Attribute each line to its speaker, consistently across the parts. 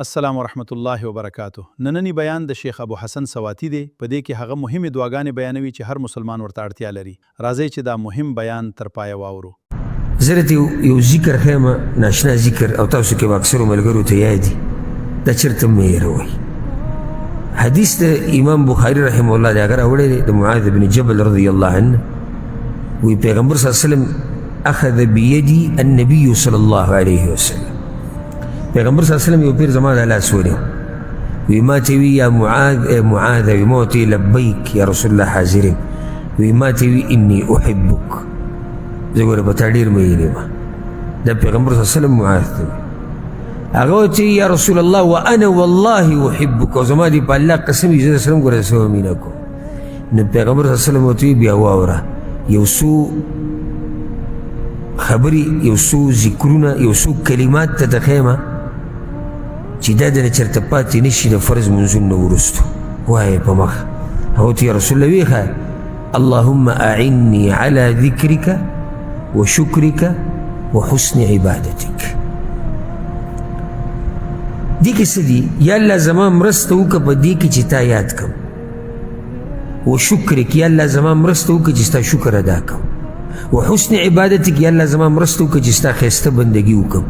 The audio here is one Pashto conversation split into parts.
Speaker 1: السلام ورحمت الله وبرکاتو. نننی بیان د شیخ ابو حسن سواتی دی. په دې کې هغه مهمه دعاګانې بیانوي چې هر مسلمان ورته اړتیا لري. راځي چې دا مهم بیان تر پایه واورو.
Speaker 2: زرت یو ذکر خیمه ناشنا ذکر او تاسو کې اکثر ملګرو ته یادي دا چرته مې روي. حدیث د امام بخاری رحمه الله دا غره وړي د معاذ بن جبل رضی الله عنه وی پیغمبر صلی الله علیه وسلم اخذ بيدي النبي صلی الله علیه وسلم. پیغمبر صلی اللہ علیہ وسلم یو پیر زمان اللہ سوری وی ما تیوی یا معاذ وی موتی لبیک یا رسول اللہ حاضرین وی ما تیوی انی احبک زگوری بتا دیر مہینے ما دا پیغمبر صلی اللہ علیہ وسلم معاذ تیوی اگوتی یا رسول اللہ وانا واللہ احبک و زمان دی پا اللہ قسمی جزا سلم گو رسول امینکو نو پیغمبر صلی اللہ علیہ وسلم وطوی بیا واورا یوسو خبری یوسو ذکرونا یوسو کلمات تا تخیمه چې دا دنه چرته پاتې نشي د فرض منځونو وروستو وایې په مخ هغوته یا رسول الله ویښه اللهم اعني على ذکرک وشکرک وحسن عبادتک. دې کې څه دي؟ یا الله زما مرسته وکړه په دې کې چې تا یاد کړم وشکرک یا الله زما مرسته وکړه چې ستا شکر ادا کړم وحسن عبادتک یا الله زما مرسته وکړه چې ستا ښایسته بندګي وکړم.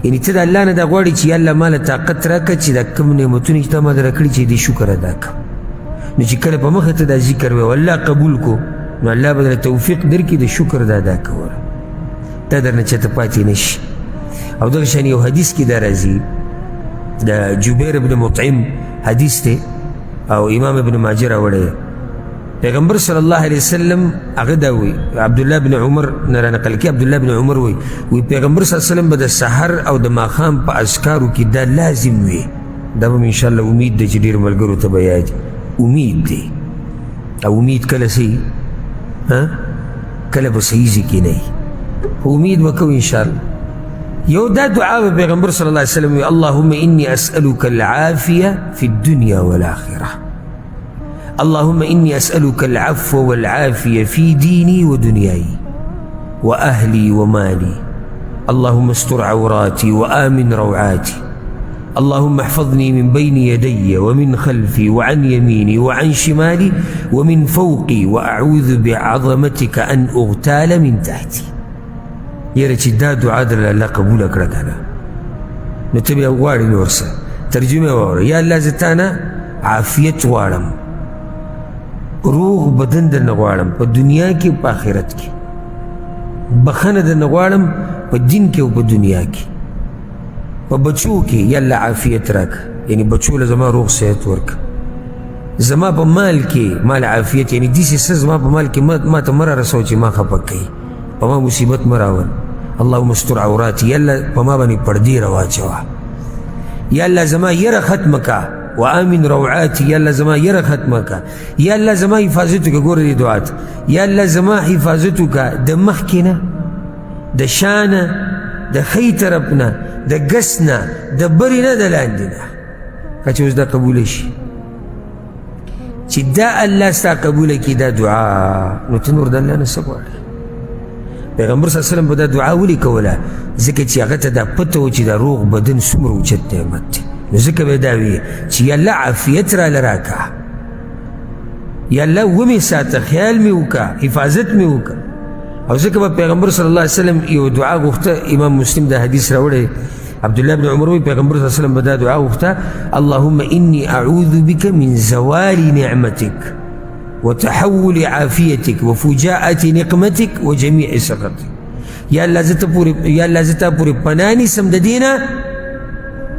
Speaker 2: یعنی ته د الله نه دا غواړې چې یا الله ماله طاقت راکړه چې دا کوم نعمتونه چې تا ما در کړي چې دې شکر ادا کړم. نو چې کله په مخه ته دا ذکر وی والله قبول کو نو الله به درله توفیق درکړي د شکر د ادا کولو دا درنه چېرته پاتې نشي. او دغه شان یو حدیث کې دا راځي د جبیر بن مطعم حدیث دی او امام ابن ماجه راوړی. پیغمبر صلی الله علیه وسلم هغه دا وی عبدالله بن عمر نه رانقل کی عبدالله بن عمر وی پیغمبر صلی الله علیه وسلم به د سحر او د ماښام په اذکارو کې دا لازم وي. دا به ان شاء الله امید دی چې ډېر ملګرو ته به یاد امید دی او امید کله صحیح کله به صحیح ځای کې نه وي امید وکړو ان شاء الله. یو دا دعا به پیغمبر صلی الله علیه وسلم وی اللهم انی اسألک العافیه فی الدنیا والآخرة. اللهم إني أسألك العفو والعافية في ديني ودنياي وأهلي ومالي. اللهم استر عوراتي وآمن روعاتي. اللهم احفظني من بين يدي ومن خلفي وعن يميني وعن شمالي ومن فوقي وأعوذ بعظمتك أن أغتال من تحتي. يرى چې دا دعا در الله قبول کړه کنه نو ته بیا غواړې نور څه ترجمه واوره. یا الله زه تانه عافیت غواړم روغ بدن در نغواړم په دنیا کې په آخرت کې بخنه در نغواړم په دین کې او په دنیا کې په بچو کې یا الله عافیت راکړه یعنی بچو له زما روغ صحت ورکړه زما په مال کې مال عافیت یعنی داسې څه زما په مال کې ما ته مه رارسوه چې ما خفه کوي په ما مصیبت مه راول. اللهم استر عوراتي یا الله په ما باندې پردې راواچوه. یا الله زما یره ختمه که وآمن روعاتي یا الله زما یره ختمه که. یا الله زما حفاظت وکړه. ګوره دې دعا ته یا الله زما حفاظت وکړه د مخکې نه د شا نه د ښی طرف نه د ګس نه د برې نه د لاندې نه که چې اوس دا قبوله شي چې دا الله ستا قبوله کړي دا دعا نو ته نور د الله نه څه غواړې. پیغمبر صلی الله علیه وسلم به دا دعا ولې کوله ځکه چې هغه ته دا پته و چې دا روغ بدن څومره اوچت نعمت دی. نو ځکه به دا وي چې یا الله عافیت راله راکړه یا الله ومې ساته خیال مې وکړه حفاظت مې وکړه. او ځکه به پیغمبر صلی الله علیه وسلم یو دعا غوښته امام مسلم دا حدیث راوړی عبدالله بن عمر وی پیغمبر صلی الله علیه وسلم به دا دعا غوښته اللهم انی اعوذ بک من زوال نعمتک وتحول عافیتک وفجاءة نقمتک وجمیع سخطک. یا الله زه تا پورې پناه نیسم د دې نه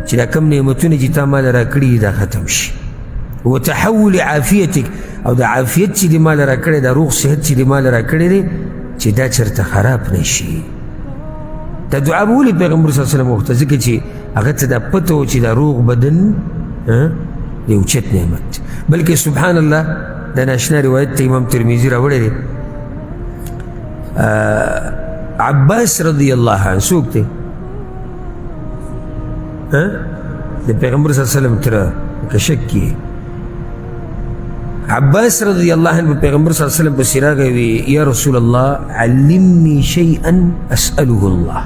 Speaker 2: چې دا کم نعمتونه چې تا ماله راکړي دا ختم شي وتحول عافیتک او دا عافیت چې دې ماله راکړی دا روغ صحت چې دې ماله راکړی دی چې دا چېرته خراب نه شي. دا دعا به ولې پیغمبر صلی الله علیه وسلم وغوښته ځکه چې هغه ته دا پته و چې دا روغ بدن د اوچت نعمت. بلکې سبحان الله دا ناشنا روایت ته امام ترمذي راوړی دی عباس رضی الله عنه څوک دی د پیغمبر صلی الله علیه وسلم تر که شک کې عباس رضی الله عنه پیغمبر صلی الله علیه وسلم پسې راغی وی یا رسول الله علمني شيئا اسأله الله.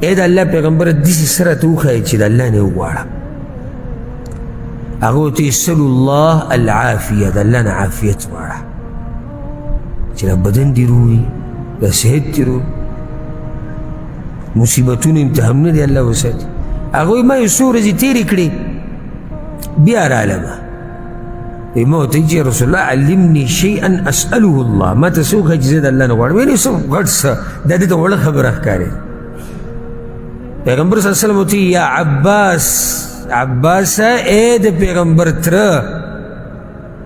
Speaker 2: اے د الله پیغمبر داسې سره ته وښایه چې د الله نه وغواړه هغه ورته اسأل الله العافیه د الله نه عافیت غواړه چې دا بدن دې روي دا صحت دې روي مصیبتونه امتحانونه دې الله وساتي هغوی ما یو څو ورځې تېرې کړې بیا رالمه وی ما ورته چې رسول الله علمني شیئا اسأله الله ما ته څه وښایه چې زه د الله نه غواړم یعنې څه غټ څه دا دې ته وړه خبره ښکارېده پیغمبر صلی الله علیه وسلم ورته یا عباسه اے د پیغمبر تره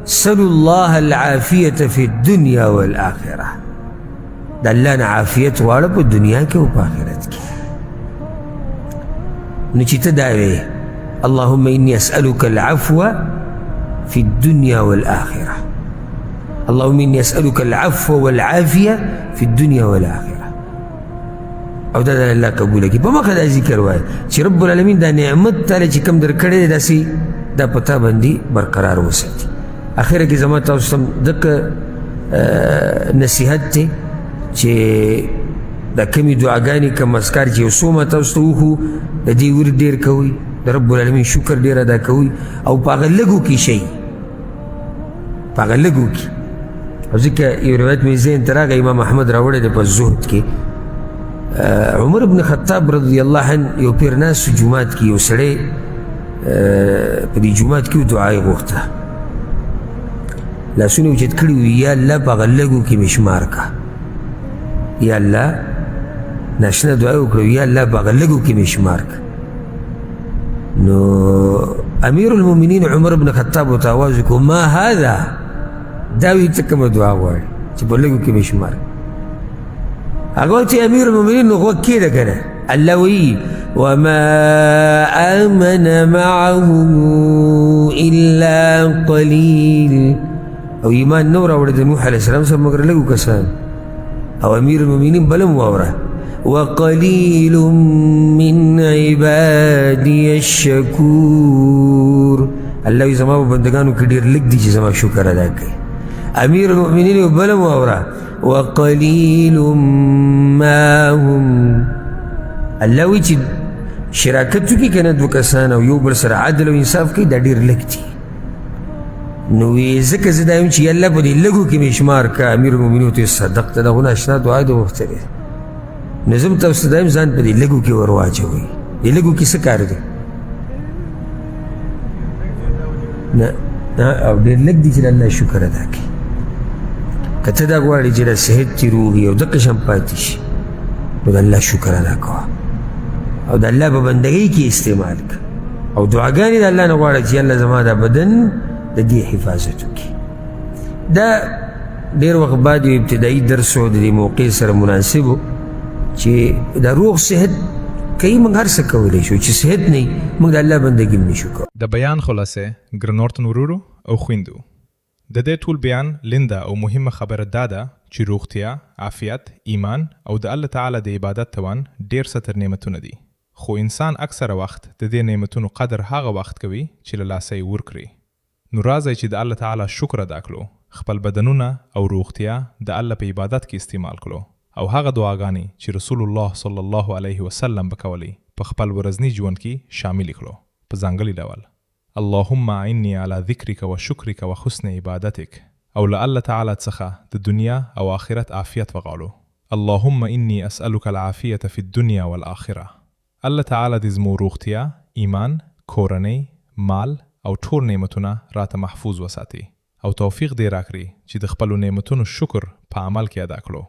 Speaker 2: سلو الله العافیة فی الدنیا والآخرة د الله نه عافیت غواړه په دنیا کې او په آخرت کې نو چې ته دا وې اللهم انی اسألک العفو فی الدنیا والآخرة اللهم انی اسألک العفو والعافیة فی الدنیا والآخرة او دا الله قبول کی په مخه دا ذکر وای چې رب العالمین دا نعمت تعالی چې کوم درکړی داسې دا پتا باندې برقرار وساتي اخر کې زما تاسو ته دغه نصیحت دی چې دا کمی دعاګانې کوم اذکار چې یو څو ما تاسو ته وښو د دې ورد ډېر کوئ د رب العالمین شکر ډېر ادا کوئ او په هغه لږو کې شئ په هغه لږو کې او ځکه یو روایت مې ذهن ته راغی امام احمد راوړی دی په زهد کې عمر بن خطاب رضی الله عنه یو پیر ناست جومات کې یو سړی په دې جومات کې دعا یې غوښته لاسونه یې اوچت کړي وي یا الله په هغه لږو کې مې شمار که یا الله ناشنا دعا یې وکړه یا الله په هغه لږو کې مې شمار که نو امیر المؤمنین عمر بن خطاب ورته آواز وکړو ما هذا دا وایي ته کومه دعا غواړې چې په لږو کې مې شمار هغه چې امیر المؤمنین نو غوږ کېده که نه الله وایي وما آمن معه الا قلیل او ایمان نو راوړی د نوح علیه السلام سره مګر لږو کسان او امیر المؤمنین بلم واوره وقلیل من عبادی الشکور الله وایي زما په بندګانو کې ډېر لږ دي چې زما شکر ادا کوي امیر المؤمنین بلم واوره وقلیل ما هم الله وایي چې شراکت وکړي که نه دوه کسان او یو بل سره عدل او انصاف کوي دا ډېر لږ دي نو وی ځکه زه دا یم چې الله په دې لږو کې مې شمار که امیر المؤمنین ورته صدقته دا خو ناشنا دعا دې غوښتلې نو زه تاسو ته دا یم ځان په دې لږو کې ور واچوئ دې لږو کې څه کار دی نه او ډېر لږ دي چې د الله شکر ادا کړي که ته دا غواړې چې د صحت دې روغ وي او دقه شان پاتې شي نو د الله شکر ادا کوه او د الله په بندګۍ کې استعمال کړه او دعاګانې د الله نه غواړه چې الله زما دا بدن د دې حفاظت وکړي دا ډېر وخت بعد یو ابتدایي درس و د دې موقع سره مناسب و چې دا روغ صحت کوي موږ هر څه کولی شو چې صحت نه وي موږ د الله بندګي هم نشو کولی
Speaker 3: د بیان خلاصه ګرنورتن ورورو او خویندو د دې ټول بیان لنده او مهمه خبره دا ده چې روغتیا عافیت ایمان او د الله تعالی د عبادت توان ډېر ستر نعمتونه دي خو انسان اکثره وخت د دې نعمتونو قدر هغه وخت کوي چې له لاسه یې ورکړي نو راځئ چې د الله تعالی شکر ادا کړو خپل بدنونه او روغتیا د الله په عبادت کې استعمال کړو او هغه دعاګانې چې رسول الله صلی الله علیه وسلم بکولي په خپل ورځني ژوند کې شامل کړو په ځانګړي ډول اللهم اعني على ذکرک و شکرک و حسن عبادتک او له الله تعالی څخه د دنیا او آخرت عافیت وغواړو اللهم انی اسألک العافیة فی الدنیا والآخرة الله تعالی دې زموږ روغتیا ایمان کورنۍ مال او ټول نعمتونه راته محفوظ وساتي او توفیق دې راکړي چې د خپلو نعمتونو شکر په عمل کې ادا کړو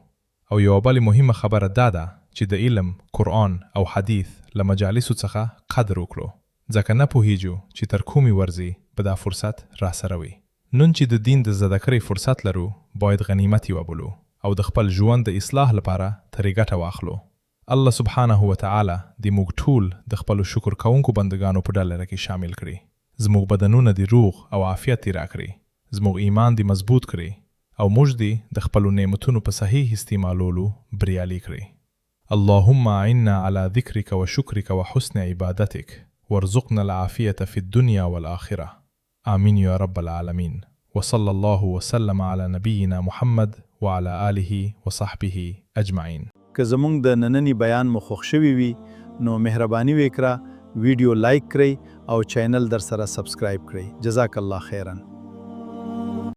Speaker 3: او یو بل مهمه خبره دا ده چې د علم قرآن او حدیث له مجالسو څخه قدر وکړو ځکه نه پوهیږو چې تر کومې ورځې به دا فرصت را سره وي نن چې د دین د زده کړې فرصت لرو باید غنیمت یې وبولو او د خپل ژوند د اصلاح لپاره ترې ګټه واخلو الله سبحانه وتعالی دې موږ ټول د خپلو شکر کوونکو بندګانو په ډله کې شامل کړي زموږ بدنونه دې روغ او عافیت دې راکړي زموږ ایمان دې مضبوط کړي او موږ دې د خپلو نعمتونو په صحیح استعمالولو بریالي کړي اللهم اعنا على ذکرک و شکرک و حسن عبادتک وارزقنا العافیة في الدنيا والآخرة آمين يا رب العالمين وصلى الله وسلم على نبينا محمد وعلى آله وصحبه أجمعين
Speaker 1: که زمونږ د نننی بیان مو خوښ شوی وي نو مهرباني وکړه ویډیو لایک کړئ او چینل در سره سبسکرایب کړئ. جزاک الله خیرن.